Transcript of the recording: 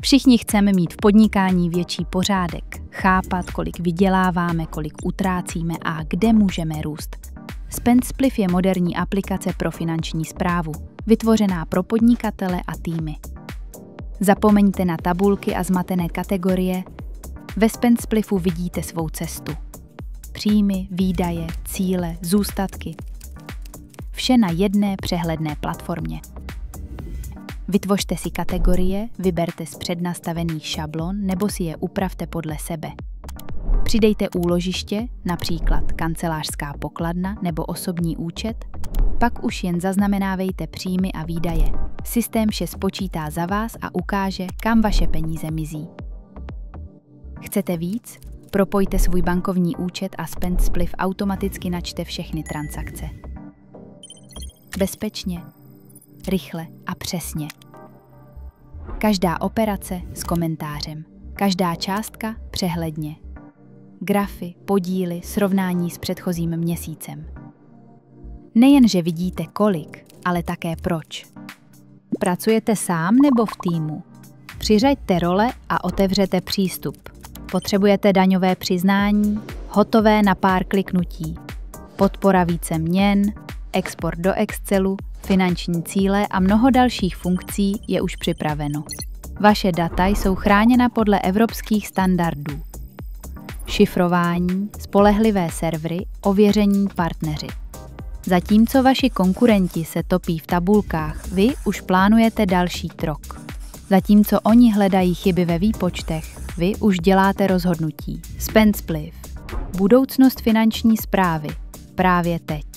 Všichni chceme mít v podnikání větší pořádek, chápat, kolik vyděláváme, kolik utrácíme a kde můžeme růst. SpendSpliff je moderní aplikace pro finanční správu, vytvořená pro podnikatele a týmy. Zapomeňte na tabulky a zmatené kategorie, ve SpendSpliffu vidíte svou cestu. Příjmy, výdaje, cíle, zůstatky. Vše na jedné přehledné platformě. Vytvořte si kategorie, vyberte z přednastavených šablon nebo si je upravte podle sebe. Přidejte úložiště, například kancelářská pokladna nebo osobní účet, pak už jen zaznamenávejte příjmy a výdaje. Systém vše spočítá za vás a ukáže, kam vaše peníze mizí. Chcete víc? Propojte svůj bankovní účet a SpendSpliff automaticky načte všechny transakce. Bezpečně, rychle a přesně. Každá operace s komentářem, každá částka přehledně. Grafy, podíly, srovnání s předchozím měsícem. Nejenže vidíte kolik, ale také proč. Pracujete sám nebo v týmu? Přiřaďte role a otevřete přístup. Potřebujete daňové přiznání, hotové na pár kliknutí. Podpora více měn, export do Excelu, finanční cíle a mnoho dalších funkcí je už připraveno. Vaše data jsou chráněna podle evropských standardů. Šifrování, spolehlivé servery, ověření partneři. Zatímco vaši konkurenti se topí v tabulkách, vy už plánujete další krok. Zatímco oni hledají chyby ve výpočtech, vy už děláte rozhodnutí. SpendSpliff. Budoucnost finanční správy. Právě teď.